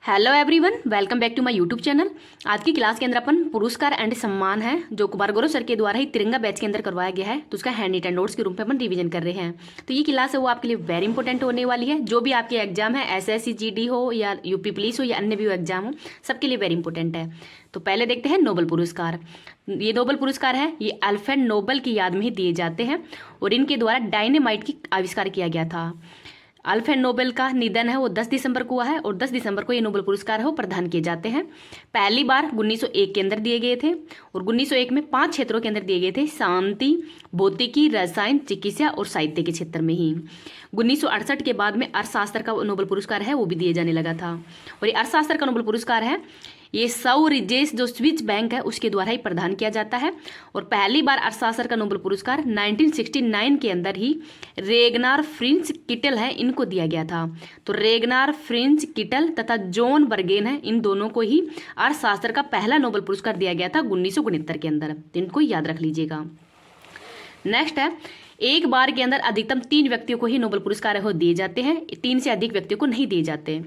Hello everyone, welcome back to my YouTube channel. आज की class के अंदर अपन पुरस्कार एंड सम्मान है जो कुमार गौरव सर के द्वारा ही तिरंगा बैच के अंदर करवाया गया है, तो उसका हैंड रिटन नोट्स के रूप में अपन रिवीजन कर रहे हैं। तो ये क्लास है वो आपके लिए वेरी इंपॉर्टेंट होने वाली है। जो भी आपके एग्जाम है, एसएससी जीडी हो या यूपी पुलिस हो या अन्य भी एग्जाम हो, सबके लिए वेरी इंपॉर्टेंट है। तो पहले देखते हैं नोबेल पुरस्कार। ये नोबेल पुरस्कार है, ये अल्फ्रेड नोबेल की याद में ही दिए जाते हैं और इनके द्वारा डायनेमाइट की आविष्कार किया गया था। अल्फ्रेड नोबेल का निधन है वो 10 दिसंबर को हुआ है और 10 दिसंबर को ये नोबेल पुरस्कार है वो प्रदान किए जाते हैं। पहली बार 1901 के अंदर दिए गए थे और 1901 में 5 क्षेत्रों के अंदर दिए गए थे, शांति, भौतिकी, रसायन, चिकित्सा और साहित्य के क्षेत्र में ही। 1968 के बाद में अर्थशास्त्र का नोबेल पुरस्कार है वो भी दिए जाने लगा था। और ये अर्थशास्त्र का नोबेल पुरस्कार है ये सौरिजेस जो स्विस बैंक है उसके द्वारा ही प्रदान किया जाता है। और पहली बार अर्थशास्त्र का नोबेल पुरस्कार 1969 के अंदर ही रेगनार फ्रिंच किटल है इनको दिया गया था। तो रेगनार फ्रिंच किटल तथा जॉन बर्गेन है, इन दोनों को ही अर्थशास्त्र का पहला नोबेल पुरस्कार दिया गया था 1969 के अंदर। तो इनको याद रख लीजिएगा। नेक्स्ट है, एक बार के अंदर अधिकतम 3 व्यक्तियों को ही नोबेल पुरस्कार हो दिए जाते हैं, 3 से अधिक व्यक्तियों को नहीं दिए जाते।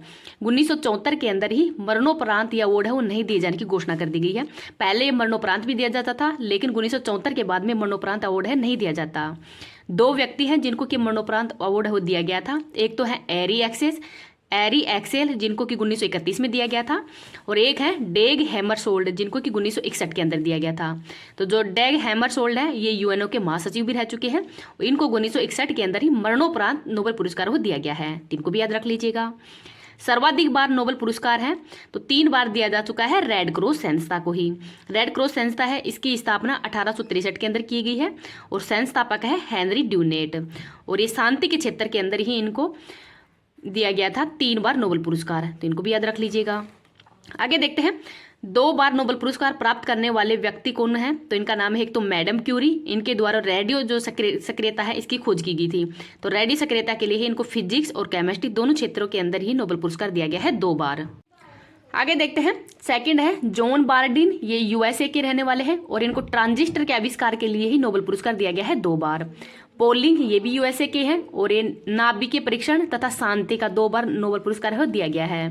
1974 के अंदर ही मरणोपरांत या अवार्ड है वो नहीं दिए जाने की घोषणा कर दी गई है। पहले मरणोपरांत भी दिया जाता था, लेकिन 1974 के बाद में मरणोपरांत अवार्ड है नहीं दिया जाता। 2 व्यक्ति हैं जिनको कि मरणोपरांत अवार्ड हो दिया गया था। एक तो है एरी एक्सेल जिनको कि 1931 में दिया गया था और एक है डेग हैमरशोल्ड जिनको कि 1961 के अंदर दिया गया था। तो जो डेग हैमरशोल्ड है ये यूएनओ के महासचिव भी रह चुके हैं और इनको 1961 के अंदर ही मरणोपरांत नोबेल पुरस्कार को दिया गया है। इनको भी याद रख लीजिएगा। सर्वाधिक बार नोबेल पुरस्कार है तो 3 बार दिया जा चुका है रेड क्रॉस संस्था को ही। रेड क्रॉस संस्था है इसकी स्थापना 1863 के अंदर की गई है और संस्थापक है हेनरी ड्यूनेट। और ये शांति के क्षेत्र के अंदर ही इनको दिया गया था 3 बार नोबेल पुरस्कार, तो इनको भी याद रख लीजिएगा। आगे देखते हैं 2 बार नोबेल पुरस्कार प्राप्त करने वाले व्यक्ति कौन है। तो इनका नाम है एक तो मैडम क्यूरी, इनके द्वारा रेडियो जो सक्रियता है इसकी खोज की गई थी। तो रेडियो सक्रियता के लिए इनको फिजिक्स और केमिस्ट्री दोनों क्षेत्रों के अंदर ही नोबेल पुरस्कार दिया गया है 2 बार। आगे देखते हैं, सेकंड है जॉन बार्डिन, ये यूएसए के रहने वाले हैं और इनको ट्रांजिस्टर के आविष्कार के लिए ही नोबेल पुरस्कार दिया गया है 2 बार। पोलिंग ये भी यूएसए के हैं और ये नाभिकीय परीक्षण तथा शांति का 2 बार नोबेल पुरस्कार है दिया गया है।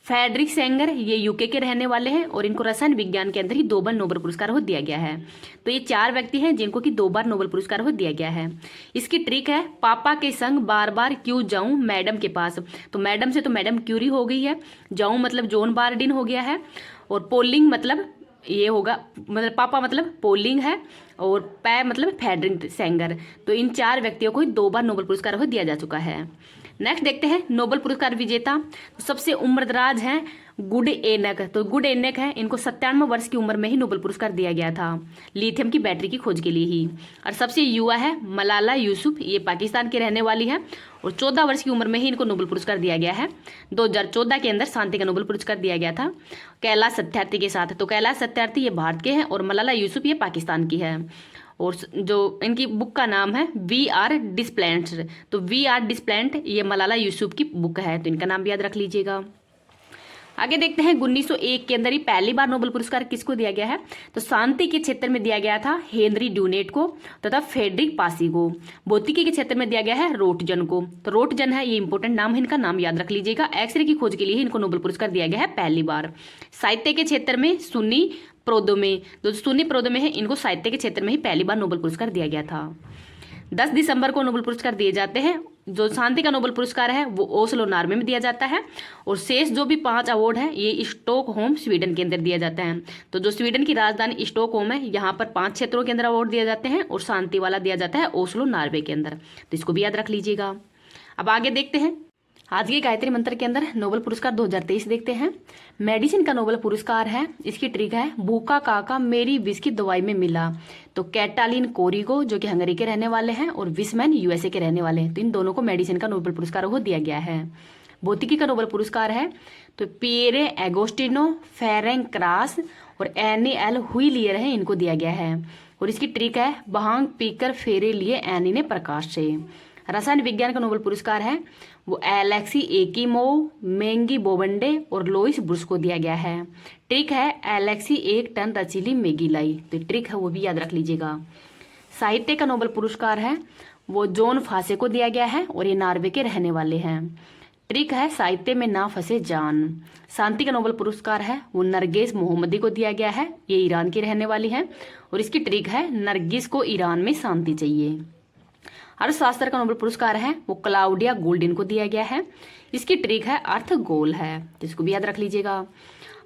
फ्रेडरिक सेंगर ये यूके के रहने वाले हैं और इनको रसायन विज्ञान के अंदर ही 2 बार नोबेल पुरस्कार हो दिया गया है। तो ये 4 व्यक्ति हैं जिनको कि 2 बार नोबेल पुरस्कार हो दिया गया है। इसकी ट्रिक है पापा के संग बार बार क्यों जाऊं मैडम के पास। तो मैडम से तो मैडम क्यूरी हो गई है, जाऊं मतलब जॉन बार्डिन हो गया है और पोलिंग मतलब ये होगा मतलब पापा मतलब पोलिंग है और पै मतलब फ्रेडरिक सेंगर। तो इन 4 व्यक्तियों को 2 बार नोबेल पुरस्कार हो दिया जा चुका है। नेक्स्ट देखते हैं नोबेल पुरस्कार विजेता। तो सबसे उम्रदराज हैं गुड एनक। तो गुड एनक है, इनको 97 वर्ष की उम्र में ही नोबेल पुरस्कार दिया गया था लिथियम की बैटरी की खोज के लिए ही। और सबसे युवा है मलाला यूसुफ, ये पाकिस्तान के रहने वाली है और 14 वर्ष की उम्र में ही इनको नोबेल पुरस्कार दिया गया है। 2014 के अंदर शांति का नोबेल पुरस्कार दिया गया था कैलाश सत्यार्थी के साथ। तो कैलाश सत्यार्थी ये भारत के हैं और मलाला यूसुफ ये पाकिस्तान की है। और जो इनकी बुक का नाम है वी आर डिस्प्लेंट। तो वी आर डिस्प्लेंट ये मलाला यूसुफ की बुक है, तो इनका नाम भी याद रख लीजिएगा। आगे देखते हैं 1901 के अंदर ही पहली बार नोबेल पुरस्कार किसको दिया गया है। तो शांति के क्षेत्र में दिया गया था हेनरी ड्यूनेट को तथा फ्रेडरिक पासी को। भौतिकी के क्षेत्र में दिया गया है रोटजन को। तो रोटजन है ये इंपॉर्टेंट नाम है, इनका नाम याद रख लीजिएगा। एक्सरे की खोज के लिए इनको नोबेल पुरस्कार दिया गया है पहली बार। साहित्य के क्षेत्र में सुन्नी प्रोदोमे, जो सुन्नी प्रोदोमे है इनको साहित्य के क्षेत्र में ही पहली बार नोबेल पुरस्कार दिया गया था। 10 दिसंबर को नोबेल पुरस्कार दिए जाते हैं। जो शांति का नोबेल पुरस्कार है वो ओस्लो नॉर्वे में दिया जाता है और शेष जो भी 5 अवार्ड है ये स्टॉकहोम स्वीडन के अंदर दिया जाता है। तो जो स्वीडन की राजधानी स्टॉकहोम है यहाँ पर 5 क्षेत्रों के अंदर अवार्ड दिया जाते हैं और शांति वाला दिया जाता है ओस्लो नॉर्वे के अंदर। तो इसको भी याद रख लीजिएगा। अब आगे देखते हैं आज के गायत्री मंत्र के अंदर नोबेल पुरस्कार 2023 देखते हैं। मेडिसिन का नोबेल पुरस्कार है, इसकी ट्रिक है भूखा काका मेरी विष की दवाई में मिला। तो कैटालिन कोरिगो जो कि हंगरी के रहने वाले हैं और विसमैन यूएसए के रहने वाले हैं, तो इन दोनों को मेडिसिन का नोबेल पुरस्कार हो दिया गया है। भौतिकी का नोबेल पुरस्कार है तो पियरे एगोस्टिनो फेरेंक्रास और एनी एल हुइलियर है, इनको दिया गया है। और इसकी ट्रिक है भांग पीकर फेरे लिए एनी ने प्रकाश से। रसायन विज्ञान का नोबेल पुरस्कार है वो एलेक्सी एकिमोव, मेंगी बोबंडे और लोइस ब्रुस को दिया गया है। ट्रिक है एलेक्सी 1 टन रचीली मैगी लाई। तो ट्रिक है वो भी याद रख लीजिएगा। साहित्य का नोबेल पुरस्कार है वो जॉन फासे को दिया गया है और ये नॉर्वे के रहने वाले हैं। ट्रिक है साहित्य में ना फंसे जान। शांति का नोबेल पुरस्कार है वो नरगिस मोहम्मदी को दिया गया है, ये ईरान की रहने वाली है और इसकी ट्रिक है नरगिस को ईरान में शांति चाहिए। अर्थशास्त्र का नोबेल पुरस्कार है वो क्लाउडिया गोल्डिन को दिया गया है, इसकी ट्रिक है अर्थ गोल है, तो इसको भी याद रख लीजिएगा।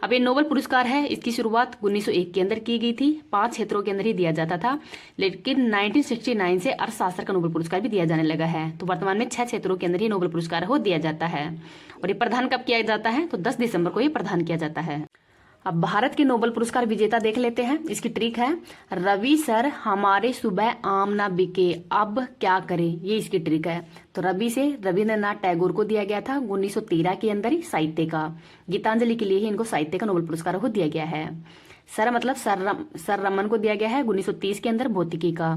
अब ये नोबेल पुरस्कार है इसकी शुरुआत 1901 के अंदर की गई थी, 5 क्षेत्रों के अंदर ही दिया जाता था, लेकिन 1969 से अर्थशास्त्र का नोबेल पुरस्कार भी दिया जाने लगा है। तो वर्तमान में 6 क्षेत्रों के अंदर ही नोबेल पुरस्कार हो दिया जाता है और ये प्रदान कब किया जाता है, तो 10 दिसंबर को ये प्रदान किया जाता है। अब भारत के नोबेल पुरस्कार विजेता देख लेते हैं। इसकी ट्रिक है रवि सर हमारे सुबह आम ना बिके अब क्या करें, ये इसकी ट्रिक है। तो रवि से रविंद्रनाथ टैगोर को दिया गया था 1913 के अंदर ही साहित्य का। गीतांजलि के लिए ही इनको साहित्य का नोबेल पुरस्कार को दिया गया है। सर मतलब सर रमन को दिया गया है 1930 के अंदर भौतिकी का।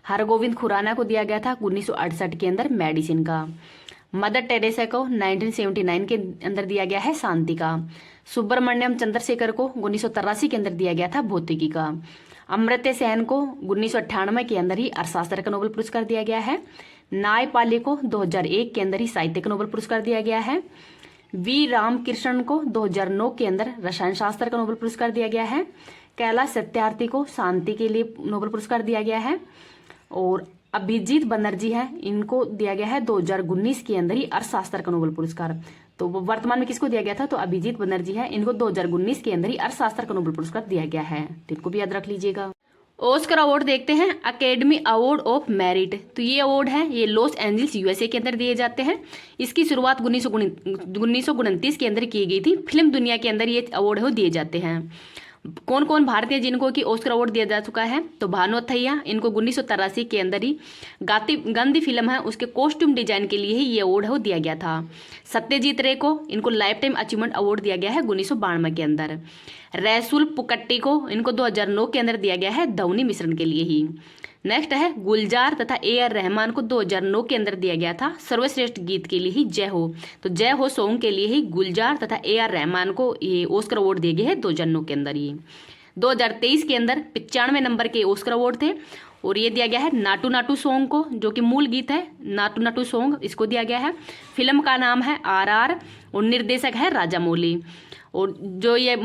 हरगोविंद खुराना को दिया गया था 1968 के अंदर मेडिसिन का। मदर टेरेसा को 1979 के अंदर दिया गया है शांति का। सुब्रमण्यम चंद्रशेखर को 1983 के अंदर दिया गया था भौतिकी का। अमर्त्य सेन को 1998 के अंदर ही अर्थशास्त्र का नोबेल पुरस्कार दिया गया है। नायपाली को 2001 के अंदर ही साहित्य का नोबेल पुरस्कार दिया गया है। वी रामकृष्णन को 2009 के अंदर रसायन शास्त्र का नोबेल पुरस्कार दिया गया है। कैलाश सत्यार्थी को शांति के लिए नोबेल पुरस्कार दिया गया है और अभिजीत बनर्जी है इनको दिया गया है 2019 के अंदर ही अर्थशास्त्र का नोबेल पुरस्कार। तो वर्तमान में किसको दिया गया था, तो अभिजीत बनर्जी है, इनको 2019 के अंदर ही अर्थशास्त्र का नोबेल पुरस्कार दिया गया है, तो इनको भी याद रख लीजिएगा। ऑस्कर अवार्ड देखते हैं, अकेडमी अवार्ड ऑफ मेरिट। तो ये अवार्ड है ये लॉस एंजल्स यूएसए के अंदर दिए जाते हैं। इसकी शुरुआत 1929 के अंदर की गई थी। फिल्म दुनिया के अंदर ये अवार्ड हो दिए जाते हैं। कौन कौन भारतीय जिनको कि ऑस्कर अवार्ड दिया जा चुका है, तो भानु अथैया इनको 1983 के अंदर ही गांधी फिल्म है उसके कॉस्ट्यूम डिजाइन के लिए ही ये अवार्ड हो दिया गया था। सत्यजीत रे को इनको लाइफ टाइम अचीवमेंट अवार्ड दिया गया है 1992 के अंदर। रैसुल पुकट्टी को इनको 2009 के अंदर दिया गया है ध्वनि मिश्रण के लिए ही। नेक्स्ट है गुलजार तथा AR रहमान को 2009 के अंदर दिया गया था सर्वश्रेष्ठ गीत के लिए ही जय हो। तो जय हो सॉन्ग के लिए ही गुलजार तथा AR रहमान को ये ऑस्कर अवार्ड दिए गए हैं 2009 के अंदर ही। 2023 के अंदर 95 नंबर के ऑस्कर अवार्ड थे और ये दिया गया है नाटू नाटू सॉन्ग को, जो कि मूल गीत है नाटू नाटू सॉन्ग, इसको दिया गया है। फिल्म का नाम है RR और निर्देशक है राजामौली। और जो ये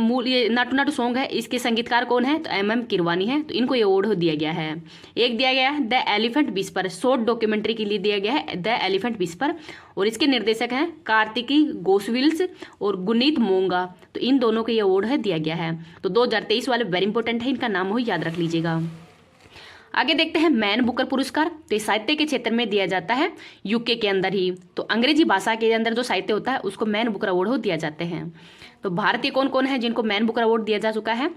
नाटू नाटू सॉन्ग है इसके संगीतकार कौन है, तो MM किरवानी है, तो इनको ये अवार्ड दिया गया है। एक दिया गया है the elephant whisper, short documentary के लिए दिया गया है द एलिफेंट विस्पर और इसके निर्देशक हैं कार्तिकी गोस्विल्स और गुनीत मोंगा, तो इन दोनों को ये अवार्ड है दिया गया है। तो 2023 वाले वेरी इंपॉर्टेंट है, इनका नाम हो याद रख लीजिएगा। आगे देखते हैं मैन बुकर पुरस्कार। तो साहित्य के क्षेत्र में दिया जाता है UK के अंदर ही। तो अंग्रेजी भाषा के अंदर जो साहित्य होता है उसको मैन बुकर अवार्ड हो दिया जाते हैं। तो भारतीय कौन कौन है जिनको मैन बुकर अवार्ड दिया जा चुका है,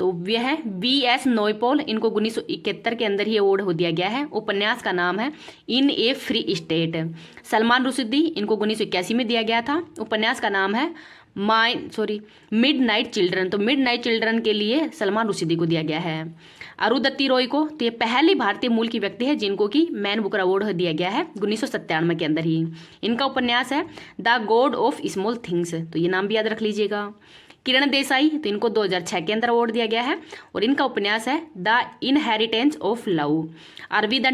तो वे है BS नोयपॉल, इनको 1971 के अंदर ही अवार्ड हो दिया गया है। उपन्यास का नाम है इन ए फ्री स्टेट। सलमान रुश्दी इनको 1981 में दिया गया था। उपन्यास का नाम है मिड नाइट चिल्ड्रन। तो मिड नाइट चिल्ड्रन के लिए सलमान रुश्दी को दिया गया है। अरुंधति रॉय को, तो ये पहली भारतीय मूल की व्यक्ति है जिनको कि मैन बुकर अवार्ड दिया गया है 1997 के अंदर ही। इनका उपन्यास है the God of small things, तो ये नाम भी याद रख लीजिएगा। किरण देसाई, तो इनको 2006 के अंदर अवार्ड दिया गया है और इनका उपन्यास है the inheritance of love. Arvind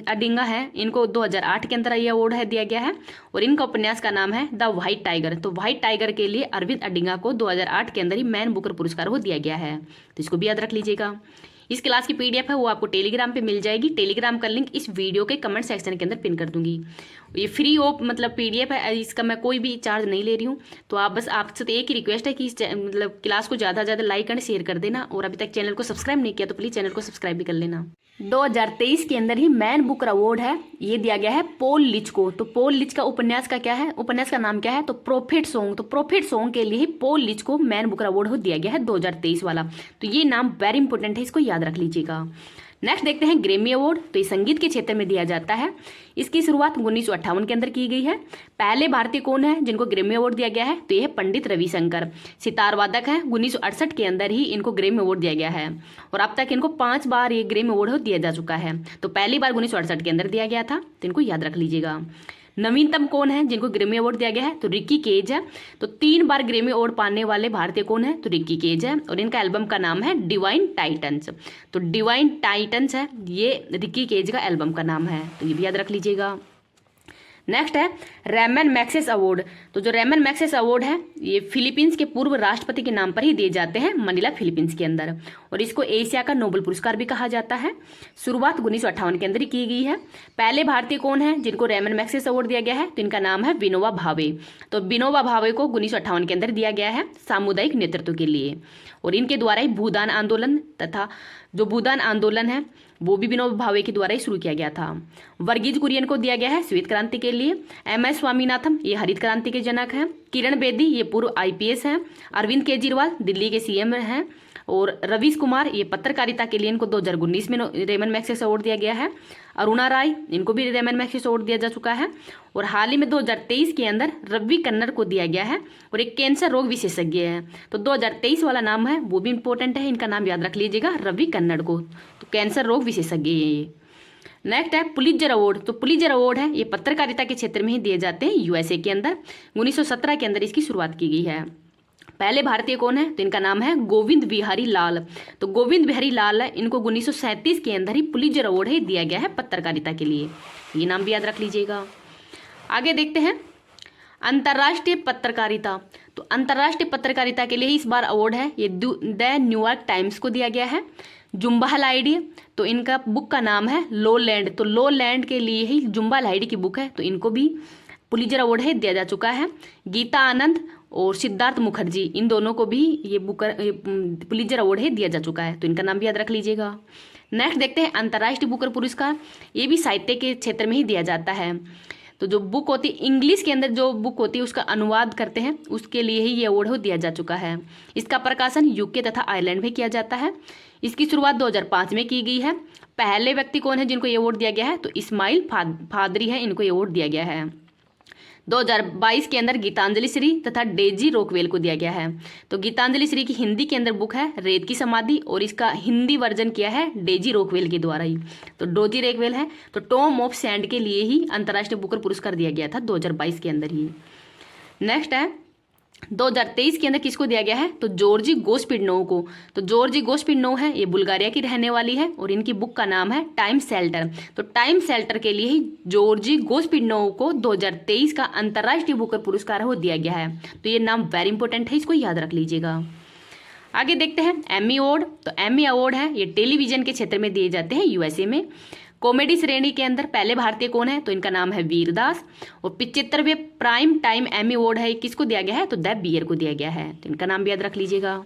Adiga है, इनको 2008 के अंदर ये अवार्ड है दिया गया है और इनका उपन्यास का नाम है द व्हाइट टाइगर। तो व्हाइट टाइगर के लिए अरविंद अडिंगा को 2008 के अंदर ही मैन बुकर पुरस्कार को दिया गया है, तो इसको भी याद रख लीजिएगा। इस क्लास की PDF है वो आपको टेलीग्राम पे मिल जाएगी। टेलीग्राम का लिंक इस वीडियो के कमेंट सेक्शन के अंदर पिन कर दूंगी। ये फ्री ऑफ मतलब PDF है, इसका मैं कोई भी चार्ज नहीं ले रही हूँ। तो आप बस आपसे तो एक ही रिक्वेस्ट है कि इस मतलब क्लास को ज़्यादा से ज़्यादा लाइक एंड शेयर कर देना और अभी तक चैनल को सब्सक्राइब नहीं किया तो प्लीज़ चैनल को सब्सक्राइब भी कर लेना। 2023 के अंदर ही मैन बुकर अवार्ड है ये दिया गया है पॉल लिच को। तो पॉल लिच का उपन्यास का क्या है, उपन्यास का नाम क्या है, तो प्रोफेट सॉन्ग। तो प्रोफेट सॉन्ग के लिए ही पॉल लिच को मैन बुकर अवार्ड दिया गया है 2023 वाला। तो ये नाम वेरी इंपॉर्टेंट है, इसको याद रख लीजिएगा। नेक्स्ट देखते हैं ग्रैमी अवार्ड। तो ये संगीत के क्षेत्र में दिया जाता है। इसकी शुरुआत 1958 के अंदर की गई है। पहले भारतीय कौन है जिनको ग्रैमी अवार्ड दिया गया है, तो यह पंडित रविशंकर, सितार वादक है। 1968 के अंदर ही इनको ग्रैमी अवार्ड दिया गया है और अब तक इनको 5 बार ये ग्रैमी अवार्ड दिया जा चुका है। तो पहली बार 1968 के अंदर दिया गया था, तो इनको याद रख लीजिएगा। नवीनतम कौन है जिनको ग्रैमी अवार्ड दिया गया है, तो रिकी केज है। तो 3 बार ग्रैमी अवार्ड पाने वाले भारतीय कौन है, तो रिकी केज है और इनका एल्बम का नाम है डिवाइन टाइटन्स। तो डिवाइन टाइटन्स है ये रिकी केज का एल्बम का नाम है, तो ये भी याद रख लीजिएगा। नेक्स्ट है रेमन मैग्सेस अवार्ड। तो जो रेमन मैग्सेस अवार्ड है ये फिलीपींस के पूर्व राष्ट्रपति के नाम पर ही दिए जाते हैं मनीला फिलीपींस के अंदर, और इसको एशिया का नोबेल पुरस्कार भी कहा जाता है। शुरुआत 1958 के अंदर ही की गई है। पहले भारतीय कौन है जिनको रेमन मैग्सेस अवार्ड दिया गया है, तो इनका नाम है विनोबा भावे। तो विनोबा भावे को 1958 के अंदर दिया गया है सामुदायिक नेतृत्व के लिए, और इनके द्वारा ही भूदान आंदोलन तथा जो भूदान आंदोलन है वो भी विनोबा भावे के द्वारा ही शुरू किया गया था। वर्गीज कुरियन को दिया गया है श्वेत क्रांति के लिए। MS स्वामीनाथन ये हरित क्रांति के जनक हैं। किरण बेदी ये पूर्व IPS हैं। अरविंद केजरीवाल दिल्ली के CM हैं। और रवीश कुमार ये पत्रकारिता के लिए इनको 2019 में रेमन मैग्सेस अवार्ड दिया गया है। अरुणा राय इनको भी रेमन मैग्सेस अवार्ड दिया जा चुका है। और हाल ही में 2023 के अंदर रवि कन्नड़ को दिया गया है, और एक कैंसर रोग विशेषज्ञ है। तो 2023 वाला नाम है वो भी इंपॉर्टेंट है, इनका नाम याद रख लीजिएगा, रवि कन्नड़ को। तो कैंसर रोग विशेषज्ञ है ये। नेक्स्ट है पुलित्जर अवार्ड। तो पुलित्जर अवार्ड है ये पत्रकारिता के क्षेत्र में ही दिए जाते हैं USA के अंदर। 1917 के अंदर इसकी शुरुआत की गई है। पहले भारतीय कौन है, तो इनका नाम है गोविंद बिहारी लाल। तो गोविंद बिहारी लाल है, इनको 1937 के अंदर ही पुलित्जर अवार्ड ही दिया गया है पत्रकारिता के लिए, ये नाम भी याद रख लीजिएगा। आगे देखते हैं अंतर्राष्ट्रीय पत्रकारिता। तो अंतर्राष्ट्रीय पत्रकारिता के लिए इस बार अवार्ड है ये द न्यूयॉर्क टाइम्स को दिया गया है। जुम्बा लाहिड़ी, तो इनका बुक का नाम है लो लैंड। तो लो लैंड के लिए ही जुम्बा लाहिड़ी की बुक है, तो इनको भी पुलित्जर अवार्ड है दिया जा चुका है। गीता आनंद और सिद्धार्थ मुखर्जी इन दोनों को भी ये पुलित्जर अवार्ड है दिया जा चुका है, तो इनका नाम भी याद रख लीजिएगा। नेक्स्ट देखते हैं अंतर्राष्ट्रीय बुकर पुरस्कार। ये भी साहित्य के क्षेत्र में ही दिया जाता है। तो जो बुक होती है इंग्लिश के अंदर जो बुक होती है उसका अनुवाद करते हैं उसके लिए ही ये अवार्ड दिया जा चुका है। इसका प्रकाशन UK तथा आयरलैंड में किया जाता है। इसकी शुरुआत 2005 में की गई है। पहले व्यक्ति कौन है जिनको ये अवार्ड दिया गया है, तो इस्माइल फादरी है, इनको ये अवार्ड दिया गया है। 2022 के अंदर गीतांजलि श्री तथा डेजी रोकवेल को दिया गया है। तो गीतांजलि श्री की हिंदी के अंदर बुक है रेत की समाधि, और इसका हिंदी वर्जन किया है डेजी रोकवेल के द्वारा ही। तो डोजी रोकवेल है। तो टॉम ऑफ सैंड के लिए ही अंतर्राष्ट्रीय बुकर पुरस्कार दिया गया था 2022 के अंदर ही। नेक्स्ट है 2023 के अंदर किसको दिया गया है, तो जॉर्जी गोस्पिडनोव को। तो जॉर्जी गोस्पिडनोव है ये बुल्गारिया की रहने वाली है, और इनकी बुक का नाम है टाइम शेल्टर। तो टाइम शेल्टर के लिए ही जॉर्जी गोस्पिडनोव को 2023 का अंतर्राष्ट्रीय बुकर पुरस्कार है वो दिया गया है। तो ये नाम वेरी इंपॉर्टेंट है, इसको याद रख लीजिएगा। आगे देखते हैं एमी अवार्ड। तो एमी अवार्ड है ये टेलीविजन के क्षेत्र में दिए जाते हैं USA में। कॉमेडी श्रेणी के अंदर पहले भारतीय कौन है, तो इनका नाम है वीरदास। और 75वें प्राइम टाइम एमी अवार्ड है किसको दिया गया है, तो द बियर को दिया गया है, तो इनका नाम भी याद रख लीजिएगा।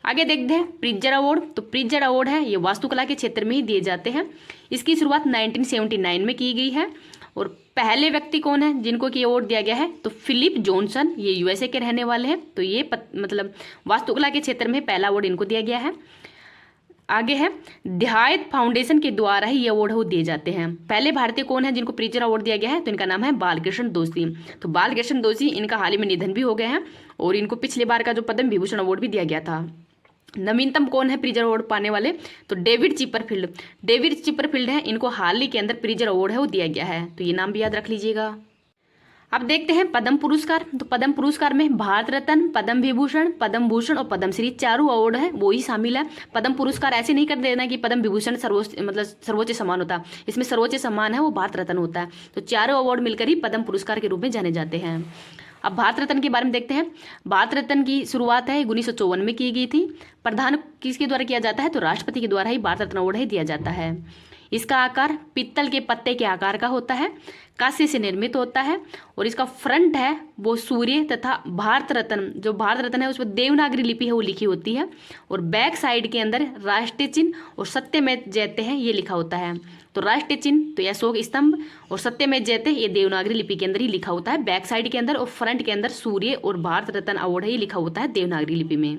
आगे देखते हैं प्रिट्जर अवार्ड। तो प्रिट्जर अवार्ड है ये वास्तुकला के क्षेत्र में ही दिए जाते हैं। इसकी शुरुआत 1979 में की गई है। और पहले व्यक्ति कौन है जिनको की अवार्ड दिया गया है, तो फिलिप जॉनसन, ये USA के रहने वाले हैं। तो ये मतलब वास्तुकला के क्षेत्र में पहला अवार्ड इनको दिया गया है। आगे है देहायत फाउंडेशन के द्वारा ही ये अवार्ड वो दिए जाते हैं। पहले भारतीय कौन है जिनको प्रिट्जर अवार्ड दिया गया है, तो इनका नाम है बालकृष्ण दोषी। तो बालकृष्ण दोषी इनका हाल ही में निधन भी हो गए हैं, और इनको पिछले बार का जो पद्म विभूषण अवार्ड भी दिया गया था। नवीनतम कौन है प्रिट्जर अवार्ड पाने वाले, तो डेविड चिपरफील्ड। डेविड चिपरफील्ड है, इनको हाल ही के अंदर प्रिट्जर अवार्ड है वो दिया गया है, तो ये नाम भी याद रख लीजिएगा। अब देखते हैं पद्म पुरस्कार। तो पद्म पुरस्कार में भारत रत्न, पद्म विभूषण, पद्म भूषण और पद्मश्री चारों अवार्ड है वो ही शामिल है। पद्म पुरस्कार ऐसे नहीं कर देना कि पद्म विभूषण सर्वोच्च सम्मान होता है, इसमें सर्वोच्च सम्मान है वो भारत रत्न होता है। तो चारों अवार्ड मिलकर ही पद्म पुरस्कार के रूप में जाने जाते हैं। अब भारत रत्न के बारे में देखते हैं। भारत रत्न की शुरुआत है 1954 में की गई थी। प्रदान किसके द्वारा किया जाता है, तो राष्ट्रपति के द्वारा ही भारत रत्न अवार्ड ही दिया जाता है। इसका आकार पित्तल के पत्ते के आकार का होता है, कांस्य से निर्मित होता है, और इसका फ्रंट है वो सूर्य तथा भारत रत्न, जो भारत रत्न है उसमें देवनागरी लिपि है वो लिखी होती है, और बैक साइड के अंदर राष्ट्रीय चिन्ह और सत्यमेव जयते हैं ये लिखा होता है। तो राष्ट्रीय चिन्ह तो यह अशोक स्तंभ और सत्यमेव जयते ये देवनागरी लिपि के अंदर ही लिखा होता है बैक साइड के अंदर, और फ्रंट के अंदर सूर्य और भारत रत्न अवार्ड है ये लिखा होता है देवनागरी लिपि में।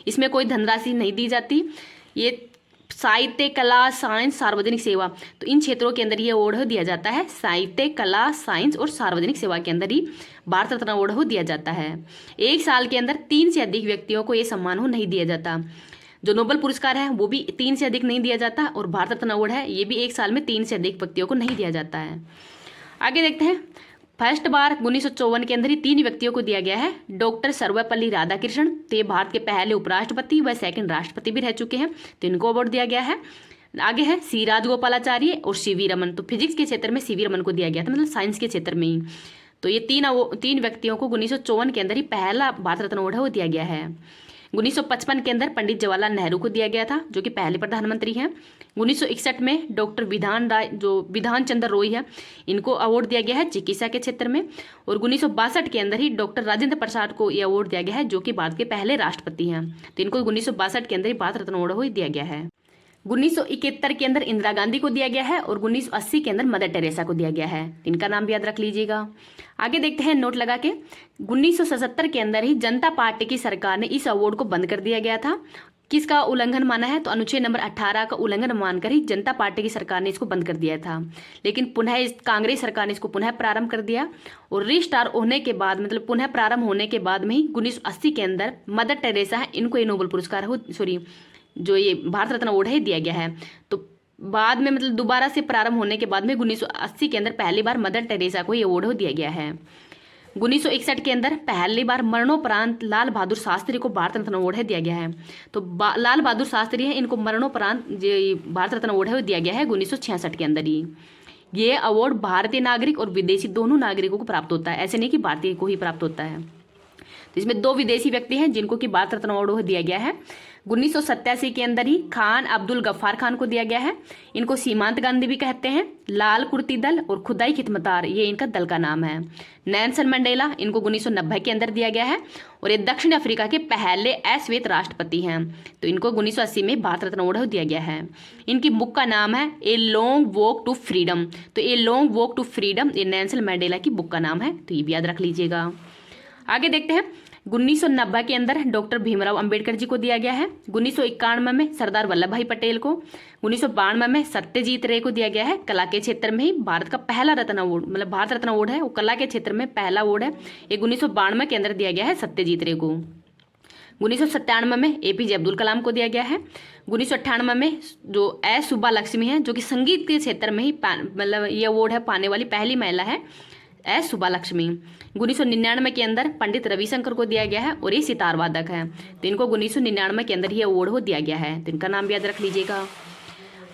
इसमें कोई धनराशि नहीं दी जाती। ये साहित्य, कला, साइंस, सार्वजनिक सेवा, तो इन क्षेत्रों के अंदर ये अवार्ड दिया जाता है। साहित्य, कला, साइंस और सार्वजनिक सेवा के अंदर ही भारत रत्न अवार्ड दिया जाता है। एक साल के अंदर 3 से अधिक व्यक्तियों को ये सम्मान नहीं दिया जाता। जो नोबेल पुरस्कार है वो भी 3 से अधिक नहीं दिया जाता, और भारत रत्न अवार्ड है ये भी एक साल में 3 से अधिक व्यक्तियों को नहीं दिया जाता है। आगे देखते हैं। फर्स्ट बार 1954 के अंदर ही 3 व्यक्तियों को दिया गया है। डॉक्टर सर्वपल्ली राधाकृष्णन, तो ये भारत के पहले उपराष्ट्रपति व सेकंड राष्ट्रपति भी रह चुके हैं, तो इनको अवार्ड दिया गया है। आगे है सी राजगोपालाचार्य और सीवी रमन। तो फिजिक्स के क्षेत्र में सीवी रमन को दिया गया था, मतलब साइंस के क्षेत्र में ही। तो ये तीन व्यक्तियों को 1954 के अंदर ही पहला भारत रत्न अवार्ड है वो दिया गया है। 1955 के अंदर पंडित जवाहरलाल नेहरू को दिया गया था, जो कि पहले प्रधानमंत्री हैं। 1961 में डॉक्टर विधान चंद्र रॉय है, इनको अवार्ड दिया गया है चिकित्सा के क्षेत्र में। और 1962 के अंदर ही डॉक्टर राजेंद्र प्रसाद को ये अवार्ड दिया गया है, जो कि भारत के पहले राष्ट्रपति हैं। तो इनको 1962 के अंदर ही भारत रत्न अवार्ड दिया गया है। 1971 के अंदर इंदिरा गांधी को दिया गया है और 1980 के अंदर मदर टेरेसा को दिया गया है। इनका नाम भी याद रख लीजिएगा। आगे देखते हैं नोट लगा के। 1977 के अंदर ही जनता पार्टी की सरकार ने इस अवार्ड को बंद कर दिया गया था। किसका उल्लंघन माना है? तो अनुच्छेद नंबर 18 का उल्लंघन मानकर ही जनता पार्टी की सरकार ने इसको बंद कर दिया था। लेकिन पुनः कांग्रेस सरकार ने इसको पुनः प्रारंभ कर दिया और रीस्टार होने के बाद, मतलब पुनः प्रारंभ होने के बाद में ही 1980 के अंदर मदर टेरेसा है, इनको ये नोबेल पुरस्कार जो ये भारत रत्न अवार्ड है दिया गया है। तो बाद में, मतलब दोबारा से प्रारंभ होने के बाद में 1980 के अंदर पहली बार मदर टेरेसा को ये अवार्ड दिया गया है। 1961 के अंदर पहली बार मरणोपरांत लाल बहादुर शास्त्री को भारत रत्न अवार्ड दिया गया है। तो लाल बहादुर शास्त्री है, इनको मरणोपरांत भारत रत्न अवार्ड दिया गया है 1966 के अंदर ही। ये अवार्ड भारतीय नागरिक और विदेशी दोनों नागरिकों को प्राप्त होता है, ऐसे नहीं कि भारतीय को ही प्राप्त होता है। तो इसमें 2 विदेशी व्यक्ति हैं जिनको कि भारत रत्न अवार्ड दिया गया है। 1987 के अंदर ही खान अब्दुल गफ्फार खान को दिया गया है। इनको सीमांत गांधी भी कहते हैं। लाल कुर्ती दल और खुदाई खिदमतार, ये इनका दल का नाम है। नेल्सन मंडेला, इनको 1990 के अंदर दिया गया है और ये दक्षिण अफ्रीका के पहले अश्वेत राष्ट्रपति हैं। तो इनको 1980 में भारत रत्न अवार्ड दिया गया है। इनकी बुक का नाम है a long walk to freedom. तो a long walk to freedom ये नेल्सन मंडेला की बुक का नाम है, तो ये भी याद रख लीजिएगा। आगे देखते हैं। 1990 के अंदर डॉक्टर भीमराव अंबेडकर जी को दिया गया है। 1991 में सरदार वल्लभ भाई पटेल को। 1992 में सत्यजीत रे को दिया गया है। कला के क्षेत्र में ही भारत का पहला रत्न अवार्ड, मतलब भारत रत्न अवार्ड है वो कला के क्षेत्र में पहला अवार्ड है। ये 1992 के अंदर दिया गया है सत्यजीत रे को। 1997 में एपीजे अब्दुल कलाम को दिया गया है। 1998 में जो एस सुब्बा लक्ष्मी है, जो कि संगीत के क्षेत्र में ही मतलब ये अवार्ड है पाने वाली पहली महिला है एस सुब्बा लक्ष्मी। 1999 के अंदर पंडित रविशंकर को दिया गया है और ये सितार वादक है। तो इनको 1999 के अंदर ये अवार्ड दिया गया है, तो इनका नाम भी याद रख लीजिएगा।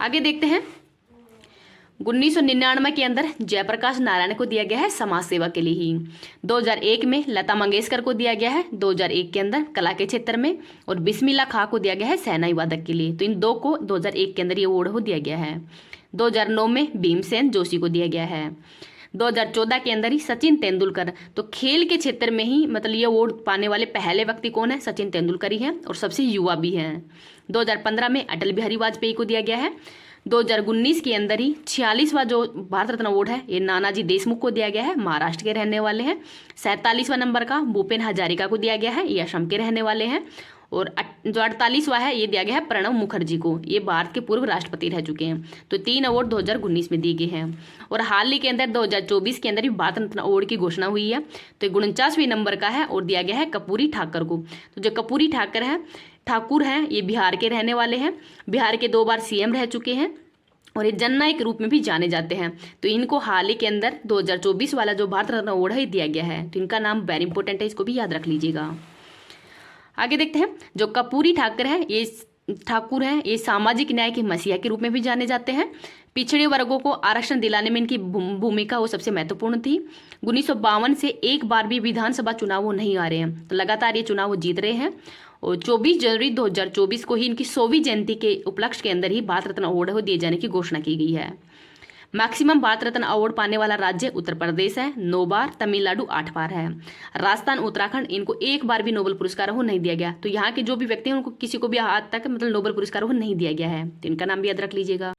आगे देखते हैं। 1999 के अंदर जयप्रकाश नारायण को दिया गया है समाज सेवा के लिए ही। 2001 में लता मंगेशकर को दिया गया है 2001 के अंदर कला के क्षेत्र में, और बिस्मिल्लाह खां को दिया गया है शहनाई वादक के लिए। तो इन 2 को 2001 के अंदर ये अवार्ड दिया गया है। 2009 में भीमसेन जोशी को दिया गया है। 2014 के अंदर ही सचिन तेंदुलकर, तो खेल के क्षेत्र में ही मतलब ये अवार्ड पाने वाले पहले व्यक्ति कौन है? सचिन तेंदुलकर ही हैं और सबसे युवा भी हैं। 2015 में अटल बिहारी वाजपेयी को दिया गया है। 2019 के अंदर ही 46वां जो भारत रत्न अवार्ड है ये नानाजी देशमुख को दिया गया है, महाराष्ट्र के रहने वाले हैं। 47वां नंबर का भूपेन हजारिका को दिया गया है, ये असम के रहने वाले हैं। और जो 48वां है ये दिया गया है प्रणब मुखर्जी को, ये भारत के पूर्व राष्ट्रपति रह चुके हैं। तो 3 अवार्ड 2019 में दिए गए हैं। और हाल ही के अंदर 2024 के अंदर भी भारत रत्न अवार्ड की घोषणा हुई है। तो 49वें नंबर का है और दिया गया है कर्पूरी ठाकर को। तो जो कर्पूरी ठाकुर हैं ये बिहार के रहने वाले हैं। बिहार के 2 बार सीएम रह चुके हैं और ये जननायक रूप में भी जाने जाते हैं। तो इनको हाल ही के अंदर 2024 वाला जो भारत रत्न अवार्ड है दिया गया है। तो इनका नाम वेरी इंपॉर्टेंट है, इसको भी याद रख लीजिएगा। आगे देखते हैं। जो कर्पूरी ठाकर है ये सामाजिक न्याय के मसीहा के रूप में भी जाने जाते हैं। पिछड़े वर्गों को आरक्षण दिलाने में इनकी भूमिका वो सबसे महत्वपूर्ण थी। 1952 से एक बार भी विधानसभा चुनाव वो नहीं आ रहे हैं, तो लगातार ये चुनाव वो जीत रहे हैं। और 24 जनवरी 2024 को ही इनकी 100वीं जयंती के उपलक्ष्य के अंदर ही भारत रत्न अवार्ड दिए जाने की घोषणा की गई है। मैक्सिमम भारत रत्न अवार्ड पाने वाला राज्य उत्तर प्रदेश है 9 बार, तमिलनाडु 8 बार है। राजस्थान, उत्तराखंड इनको 1 बार भी नोबेल पुरस्कार नहीं दिया गया। तो यहाँ के जो भी व्यक्ति हैं उनको किसी को भी आज तक मतलब नोबेल पुरस्कार नहीं दिया गया है, तो इनका नाम भी याद रख लीजिएगा।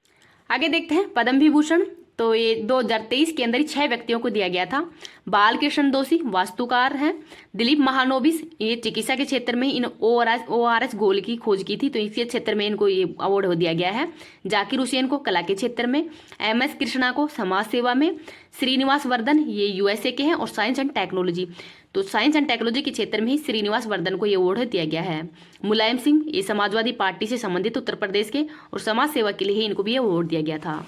आगे देखते हैं पद्म विभूषण। तो ये 2023 के अंदर ही 6 व्यक्तियों को दिया गया था। बालकृष्ण दोषी वास्तुकार हैं। दिलीप महानोबिस ये चिकित्सा के क्षेत्र में इन ORS घोल की खोज की थी, तो इसके क्षेत्र में इनको ये अवार्ड दिया गया है। जाकिर हुसैन को कला के क्षेत्र में, MS कृष्णा को समाज सेवा में, श्रीनिवास वर्धन ये USA के हैं और साइंस एंड टेक्नोलॉजी, तो साइंस एंड टेक्नोलॉजी के क्षेत्र में ही श्रीनिवास वर्धन को ये अवार्ड दिया गया है। मुलायम सिंह ये समाजवादी पार्टी से संबंधित उत्तर प्रदेश के और समाज सेवा के लिए ही इनको भी ये अवार्ड दिया गया था।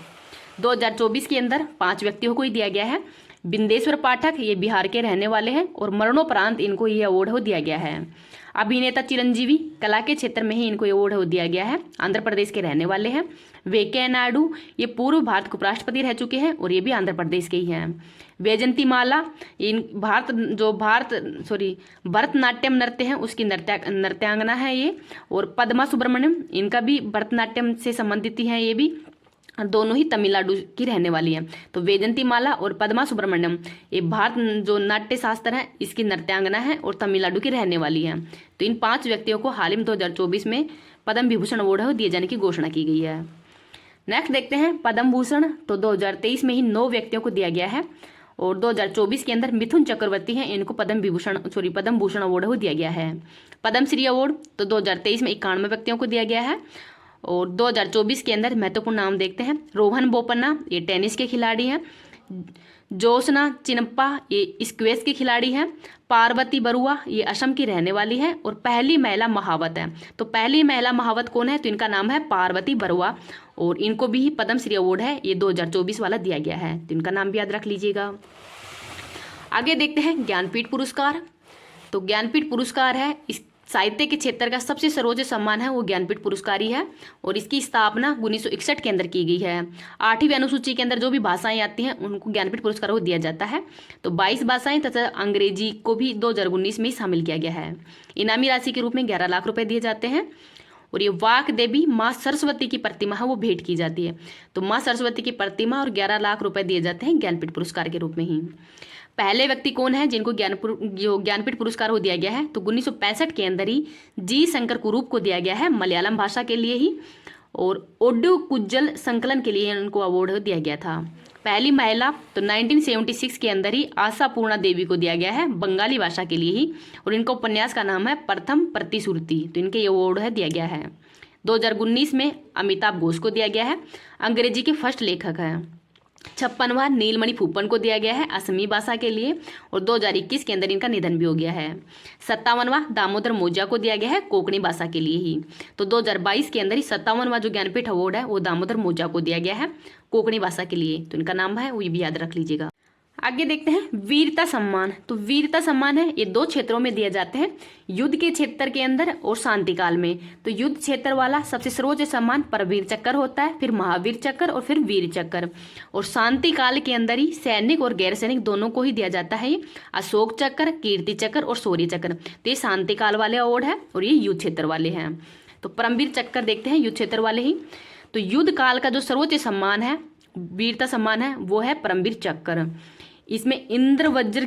2024 के अंदर 5 व्यक्तियों को ही दिया गया है। बिंदेश्वर पाठक ये बिहार के रहने वाले हैं और मरणोपरांत इनको ये अवार्ड दिया गया है। अभिनेता चिरंजीवी, कला के क्षेत्र में ही इनको अवार्ड दिया गया है, आंध्र प्रदेश के रहने वाले हैं। वेंकैया नायडू, ये पूर्व भारत के उपराष्ट्रपति रह चुके हैं और ये भी आंध्र प्रदेश के ही हैं। वैजयंती माला, इन भरतनाट्यम नृत्य है उसकी नृत्यांगना है ये। और पद्मा सुब्रमण्यम, इनका भी भरतनाट्यम से संबंधित ही है ये भी, दोनों ही तमिलनाडु की रहने वाली हैं। तो वैजयंती माला और पद्मा सुब्रमण्यम, ये भारत जो नाट्य शास्त्र है इसकी नृत्यांगना है और तमिलनाडु की रहने वाली हैं। तो इन 5 व्यक्तियों को हाल ही में 2024 में पद्म विभूषण अवार्ड दिए जाने की घोषणा की गई है। नेक्स्ट देखते हैं पद्म भूषण। तो 2023 में ही 9 व्यक्तियों को दिया गया है और 2024 के अंदर मिथुन चक्रवर्ती हैं, इनको पद्म भूषण अवार्ड दिया गया है। पद्मश्री अवार्ड तो 2023 में 91 व्यक्तियों को दिया गया है और 2024 के अंदर महत्वपूर्ण नाम देखते हैं। रोहन बोपन्ना, ये टेनिस के खिलाड़ी हैं। जोशना चिनप्पा, ये स्क्वैश की खिलाड़ी हैं। पार्वती बरुआ, ये असम की रहने वाली है और पहली महिला महावत है। तो पहली महिला महावत कौन है? तो इनका नाम है पार्वती बरुआ और इनको भी पद्मश्री अवार्ड है, ये 2024 वाला दिया गया है, तो इनका नाम भी याद रख लीजिएगा। आगे देखते हैं ज्ञानपीठ पुरस्कार। तो ज्ञानपीठ पुरस्कार है इस साहित्य के क्षेत्र का सबसे सर्वोच्च सम्मान है, वो ज्ञानपीठ पुरस्कार ही है और इसकी स्थापना 1961 के अंदर की गई है। 8वीं अनुसूची के अंदर जो भी भाषाएं आती हैं उनको ज्ञानपीठ पुरस्कार को दिया जाता है। तो 22 भाषाएं तथा अंग्रेजी को भी 2019 में ही शामिल किया गया है। इनामी राशि के रूप में 11 लाख रुपए दिए जाते हैं और ये वाक देवी माँ सरस्वती की प्रतिमा है वो भेंट की जाती है। तो माँ सरस्वती की प्रतिमा और 11 लाख रुपए दिए जाते हैं ज्ञानपीठ पुरस्कार के रूप में ही। पहले व्यक्ति कौन है जिनको ज्ञानपीठ पुरस्कार हो दिया गया है? तो 1965 के अंदर ही जी शंकर कुरूप को दिया गया है मलयालम भाषा के लिए ही और ओड्डू कुज्जल संकलन के लिए उनको अवार्ड दिया गया था। पहली महिला तो 1976 के अंदर ही आशा पूर्णा देवी को दिया गया है बंगाली भाषा के लिए ही और इनका उपन्यास का नाम है प्रथम प्रतिश्रुति, तो इनके ये अवार्ड दिया गया है। 2019 में अमिताभ घोष को दिया गया है, अंग्रेजी के फर्स्ट लेखक हैं। 56वां नीलमणि फूपन को दिया गया है असमी भाषा के लिए और 2021 के अंदर इनका निधन भी हो गया है। 57वां दामोदर मोजा को दिया गया है कोंकणी भाषा के लिए ही। तो 2022 के अंदर ही 57वां जो ज्ञानपीठ अवार्ड है वो दामोदर मोजा को दिया गया है कोंकणी भाषा के लिए, तो इनका नाम है वो भी याद रख लीजिएगा। आगे देखते हैं वीरता सम्मान। तो वीरता सम्मान है ये 2 क्षेत्रों में दिए जाते हैं, युद्ध के क्षेत्र के अंदर और शांति काल में। तो युद्ध क्षेत्र वाला सबसे सर्वोच्च सम्मान परमवीर चक्र होता है, फिर महावीर चक्र और फिर वीर चक्र। और शांति काल के अंदर ही सैनिक और गैर सैनिक दोनों को ही दिया जाता है ये अशोक चक्र, कीर्ति चक्र और शौर्य चक्र। तो ये शांति काल वाले अवार्ड है और ये युद्ध क्षेत्र वाले हैं। तो परमवीर चक्र देखते हैं युद्ध क्षेत्र वाले ही। तो युद्ध काल का जो सर्वोच्च सम्मान है, वीरता सम्मान है, वो है परमवीर चक्र। इसमें इंद्रवज्र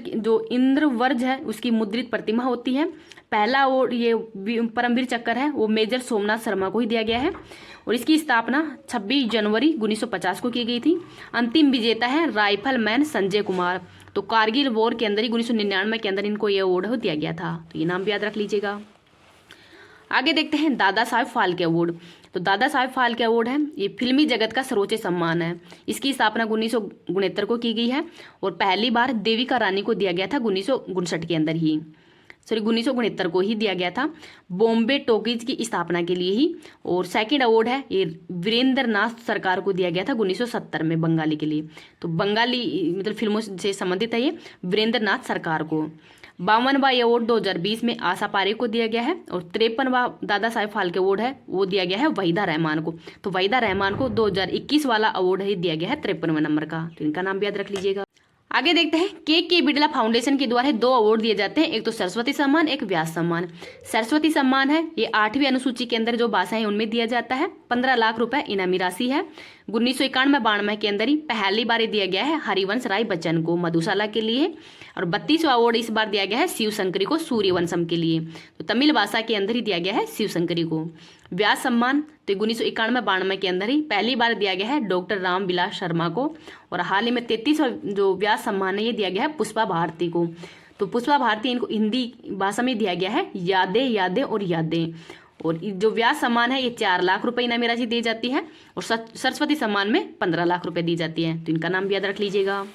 है उसकी मुद्रित प्रतिमा होती है। पहला वो ये परमवीर चक्र है वो मेजर सोमनाथ शर्मा को ही दिया गया है और इसकी स्थापना 26 जनवरी 1950 को की गई थी। अंतिम विजेता है राइफल मैन संजय कुमार। तो कारगिल वॉर के अंदर ही 1999 के अंदर इनको ये अवार्ड दिया गया था, तो ये नाम भी याद रख लीजिएगा। आगे देखते हैं दादा साहेब फाल्के अवार्ड। तो दादा साहेब फाल्के अवार्ड है ये फिल्मी जगत का सर्वोच्च सम्मान है। इसकी स्थापना 1969 को की गई है और पहली बार देविका रानी को दिया गया था 1959 के अंदर ही, 1969 को ही दिया गया था बॉम्बे टॉकीज की स्थापना के लिए ही। और सेकंड अवार्ड है ये वीरेंद्र नाथ सरकार को दिया गया था 1970 में बंगाली के लिए। तो बंगाली मतलब फिल्मों से संबंधित है ये वीरेंद्र नाथ सरकार को। 52वां अवार्ड 2020 में आशा पारेख को दिया गया है और 53वां दादा साहेब फाल्के अवार्ड है वो दिया गया है वहीदा रहमान को। तो वहीदा रहमान को 2021 वाला अवार्ड ही दिया गया है 53वें नंबर का, तो इनका नाम भी याद रख लीजिएगा। आगे देखते हैं के बिड़ला फाउंडेशन के द्वारा 2 अवार्ड दिए जाते हैं, एक तो सरस्वती सम्मान, एक व्यास सम्मान। सरस्वती सम्मान है ये 8वीं अनुसूची के अंदर जो भाषाएं उनमें दिया जाता है। 15 लाख रुपए इनामी राशि है। 1991-92 के अंदर ही पहली बार दिया गया है हरिवंश राय बच्चन को मधुशाला के लिए और 32वां अवार्ड इस बार दिया गया है शिव शंकरी को सूर्यवंशम के लिए। तो तमिल भाषा के अंदर ही दिया गया है शिव शंकरी को। व्यास सम्मान तो 1991-92 के अंदर ही पहली बार दिया गया है डॉक्टर राम विलास शर्मा को और हाल ही में 33वां जो व्यास सम्मान है ये दिया गया है पुष्पा भारती को। तो पुष्पा भारती इनको हिंदी भाषा में दिया गया है यादें यादें और यादें। और जो व्यास सम्मान है ये 4 लाख रुपए इनामी राशि दी जाती है और सरस्वती सम्मान में 15 लाख रुपए दी जाती है, तो इनका नाम भी याद रख लीजिएगा।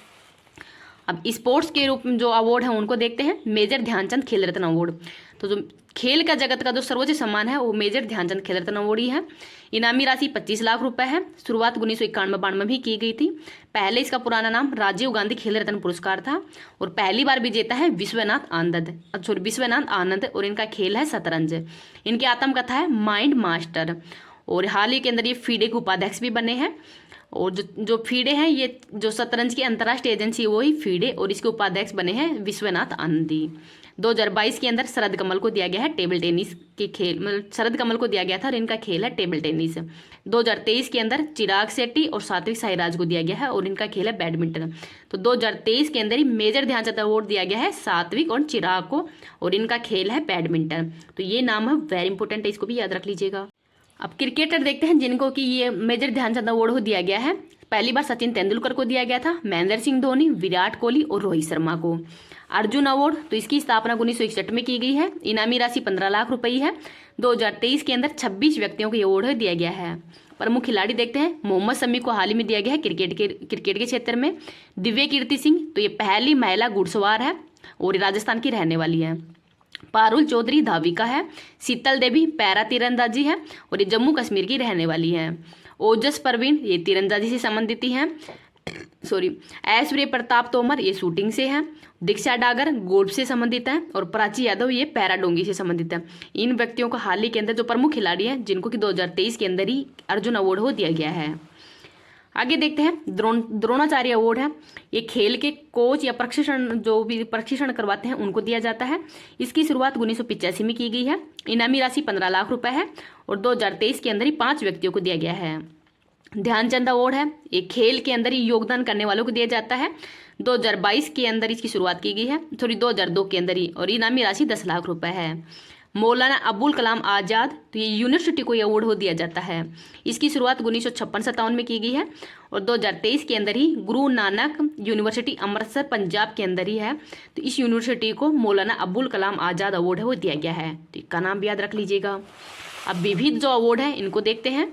अब स्पोर्ट्स के रूप में जो अवार्ड है उनको देखते हैं। मेजर ध्यानचंद खेल रत्न अवार्ड। तो जो खेल का जगत का जो सर्वोच्च सम्मान है वो मेजर ध्यानचंद खेल रत्न अवार्ड ही है। इनामी राशि 25 लाख रुपए है। शुरुआत 1991-92 में भी की गई थी। पहले इसका पुराना नाम राजीव गांधी खेल रत्न पुरस्कार था और पहली बार विजेता है विश्वनाथ आनंद और इनका खेल है शतरंज। इनकी आत्मकथा है माइंड मास्टर और हाल ही के अंदर ये फीडे के उपाध्यक्ष भी बने हैं। और जो फीडे हैं, ये जो शतरंज की अंतर्राष्ट्रीय एजेंसी है वो ही फीडे और इसके उपाध्यक्ष बने हैं विश्वनाथ आनंदी। 2022 के अंदर शरद कमल को दिया गया है टेबल टेनिस के खेल, मतलब शरद कमल को दिया गया था और इनका खेल है टेबल टेनिस। 2023 के अंदर चिराग शेट्टी और सात्विक साईराज को दिया गया है और इनका खेल है बैडमिंटन। तो 2023 के अंदर ही मेजर ध्यानचंद अवार्ड दिया गया है सात्विक और चिराग को और इनका खेल है बैडमिंटन। तो ये नाम है वेरी इंपॉर्टेंट है, इसको भी याद रख लीजिएगा। अब क्रिकेटर देखते हैं जिनको कि ये मेजर ध्यानचंद अवार्ड को दिया गया है। पहली बार सचिन तेंदुलकर को दिया गया था, महेंद्र सिंह धोनी, विराट कोहली और रोहित शर्मा को। अर्जुन अवार्ड तो इसकी स्थापना 1961 में की गई है। इनामी राशि 15 लाख रुपई है। 2023 के अंदर 26 व्यक्तियों को ये अवार्ड दिया गया है। प्रमुख खिलाड़ी देखते हैं, मोहम्मद शमी को हाल ही में दिया गया है क्रिकेट के क्षेत्र में। दिव्य कीर्ति सिंह तो ये पहली महिला घुड़सवार है और राजस्थान की रहने वाली है। पारुल चौधरी धाविका है। शीतल देवी पैरा तीरंदाजी है और ये जम्मू कश्मीर की रहने वाली है। ओजस परवीन ये तीरंदाजी से संबंधित हैं। ऐश्वर्य प्रताप तोमर ये शूटिंग से हैं। दीक्षा डागर गोल्फ से संबंधित हैं और प्राची यादव ये पैराडोंगी से संबंधित हैं। इन व्यक्तियों को हाल ही के अंदर जो प्रमुख खिलाड़ी हैं जिनको कि 2023 के अंदर ही अर्जुन अवार्ड हो दिया गया है। आगे देखते हैं द्रोणाचार्य अवार्ड है। ये खेल के कोच या प्रशिक्षण जो भी प्रशिक्षण करवाते हैं उनको दिया जाता है। इसकी शुरुआत 1985 में की गई है। इनामी राशि 15 लाख रुपए है और 2023 के अंदर ही 5 व्यक्तियों को दिया गया है। ध्यानचंद अवार्ड है, ये खेल के अंदर ही योगदान करने वालों को दिया जाता है। 2022 के अंदर इसकी शुरुआत की गई है, 2002 के अंदर ही, और इनामी राशि 10 लाख रुपए है। मौलाना अबुल कलाम आज़ाद तो ये यूनिवर्सिटी को ये अवार्ड हो दिया जाता है। इसकी शुरुआत 1956-57 में की गई है और 2023 के अंदर ही गुरु नानक यूनिवर्सिटी अमृतसर पंजाब के अंदर ही है। तो इस यूनिवर्सिटी को मौलाना अबुल कलाम आज़ाद अवार्ड है वो दिया गया है। तो इसका नाम भी याद रख लीजिएगा। अब विविध जो अवार्ड है इनको देखते हैं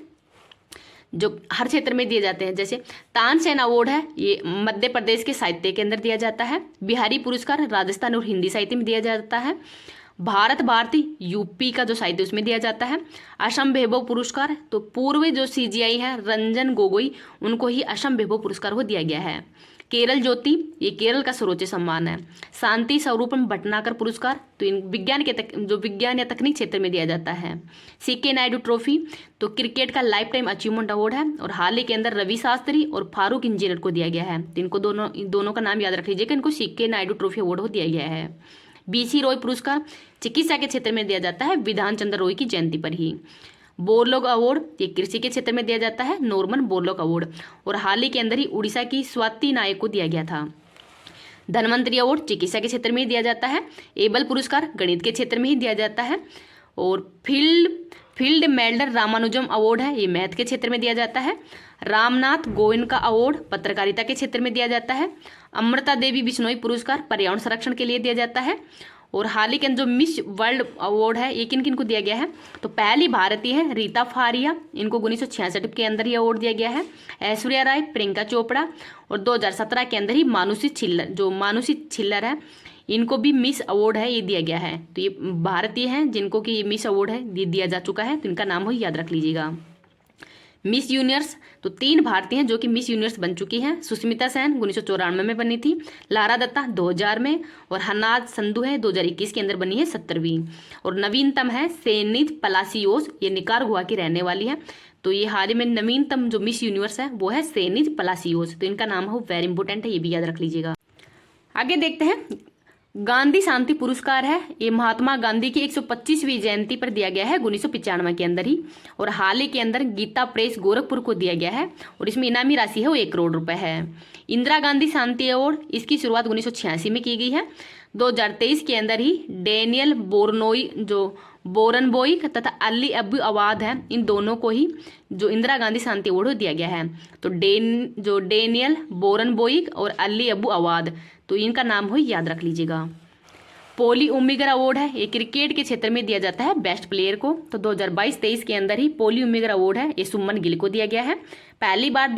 जो हर क्षेत्र में दिए जाते हैं। जैसे तानसेन अवार्ड है, ये मध्य प्रदेश के साहित्य के अंदर दिया जाता है। बिहारी पुरस्कार राजस्थान और हिंदी साहित्य में दिया जाता है। भारत भारती यूपी का जो साहित्य उसमें दिया जाता है। असम वैभव पुरस्कार तो पूर्व जो सीजीआई है रंजन गोगोई उनको ही असम वैभव पुरस्कार हो दिया गया है। केरल ज्योति ये केरल का सर्वोच्च सम्मान है। शांति स्वरूपम भटनागर पुरस्कार तो इन विज्ञान या तकनीक क्षेत्र में दिया जाता है। सीके नायडू ट्रॉफी तो क्रिकेट का लाइफ टाइम अचीवमेंट अवार्ड है और हाल ही के अंदर रवि शास्त्री और फारूक इंजीनियर को दिया गया है। तो इनको दोनों का नाम याद रख लीजिएगा। इनको सीके नायडू ट्रॉफी अवार्ड हो दिया गया है। बीसी रॉय पुरस्कार चिकित्सा के क्षेत्र में दिया जाता है विधान चंद्र रॉय की जयंती पर ही। बोरलॉग अवार्ड ये कृषि के क्षेत्र में दिया जाता है नॉर्मन बोरलॉग अवार्ड और हाल ही के अंदर ही उड़ीसा की स्वाति नायक को दिया गया था। धनवंतरी अवार्ड चिकित्सा के क्षेत्र में ही दिया जाता है। एबल पुरस्कार गणित के क्षेत्र में ही दिया जाता है और फील्ड मेडल रामानुजम अवार्ड है ये मैथ के क्षेत्र में दिया जाता है। रामनाथ गोयनका अवार्ड पत्रकारिता के क्षेत्र में दिया जाता है। अमृता देवी बिश्नोई पुरस्कार पर्यावरण संरक्षण के लिए दिया जाता है और हाल ही के जो मिस वर्ल्ड अवार्ड है ये किन किन को दिया गया है तो पहली भारतीय है रीता फारिया, इनको 1966 के अंदर ही अवार्ड दिया गया है। ऐश्वर्या राय, प्रियंका चोपड़ा और 2017 के अंदर ही मानुषी छिल्लर है इनको भी मिस अवार्ड है ये दिया गया है। तो ये भारतीय हैं जिनको कि ये मिस अवार्ड है दिया जा चुका है, तो इनका नाम हो याद रख लीजिएगा। मिस यूनिवर्स तो 3 भारतीय हैं जो कि मिस यूनिवर्स बन चुकी हैं। सुष्मिता सेन 1994 में बनी थी, लारा दत्ता 2000 में और हनाज संधू है 2021 के अंदर बनी है 70वीं और नवीनतम है सेनित पलासियोस, ये निकारागुआ की रहने वाली है। तो ये हाल ही में नवीनतम जो मिस यूनिवर्स है वो है सेनित पलासियोस, तो इनका नाम हो वेरी इंपॉर्टेंट है, ये भी याद रख लीजिएगा। आगे देखते हैं गांधी शांति पुरस्कार है, ये महात्मा गांधी की 125वीं जयंती पर दिया गया है 1995 के अंदर ही और हाल ही के अंदर गीता प्रेस गोरखपुर को दिया गया है और इसमें इनामी राशि है वो 1 करोड़ रुपए है। इंदिरा गांधी शांति अवार्ड इसकी शुरुआत 1986 में की गई है। 2023 के अंदर ही डेनियल बोरनबोई तथा अली अबू अवाद है, इन दोनों को ही जो इंदिरा गांधी शांति अवार्ड दिया गया है। तो डेनियल बोरनबोई और अली अबू अवाद, तो इनका नाम हो याद रख लीजिएगा। पोली उमिगर अवार्ड है, ये क्रिकेट के क्षेत्र में दिया जाता है बेस्ट प्लेयर को। तो 2022-23 के अंदर ही पोली उमिगर अवार्ड है ये सुमन गिल को दिया गया है। पहली बार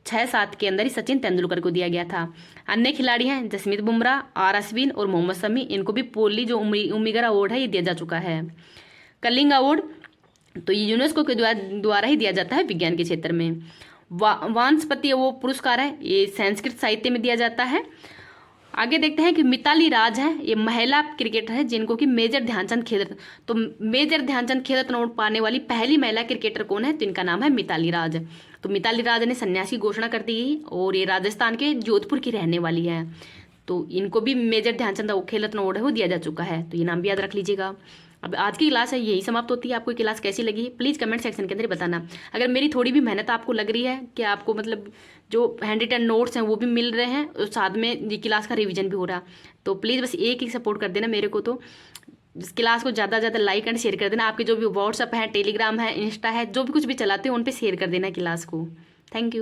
6-7 के अंदर ही सचिन तेंदुलकर को दिया गया था। अन्य खिलाड़ी हैं जसमीत बुमराह, आर अश्विन और मोहम्मद शमी। इनको भी पोली जो उम्मीगर अवार्ड है ये दिया जा चुका है। कलिंग अवार्ड तो ये यूनेस्को के द्वारा ही दिया जाता है विज्ञान के क्षेत्र में। वानस्पति वो पुरस्कार है, ये संस्कृत साहित्य में दिया जाता है। आगे देखते हैं कि मिताली राज है, ये महिला क्रिकेटर है जिनको कि मेजर ध्यानचंद खेल रत्न, तो मेजर ध्यानचंद खेल रत्न अवार्ड पाने वाली पहली महिला क्रिकेटर कौन है, तो इनका नाम है मिताली राज। तो मिताली राज ने संन्यासी घोषणा कर दी और ये राजस्थान के जोधपुर की रहने वाली है। तो इनको भी मेजर ध्यानचंद खेल रत्न अवार्ड है वो दिया जा चुका है, तो ये नाम भी याद रख लीजिएगा। अब आज की क्लास है यही समाप्त होती है। आपको ये क्लास कैसी लगी प्लीज़ कमेंट सेक्शन के अंदर बताना। अगर मेरी थोड़ी भी मेहनत आपको लग रही है कि आपको मतलब जो हैंड रिटन नोट्स हैं वो भी मिल रहे हैं और साथ में ये क्लास का रिवीजन भी हो रहा, तो प्लीज़ बस एक ही सपोर्ट कर देना मेरे को। तो इस क्लास को ज़्यादा से ज़्यादा लाइक एंड शेयर कर देना। आपके जो भी व्हाट्सअप है, टेलीग्राम है, इंस्टा है, जो भी कुछ भी चलाते हो उन पर शेयर कर देना क्लास को। Thank you.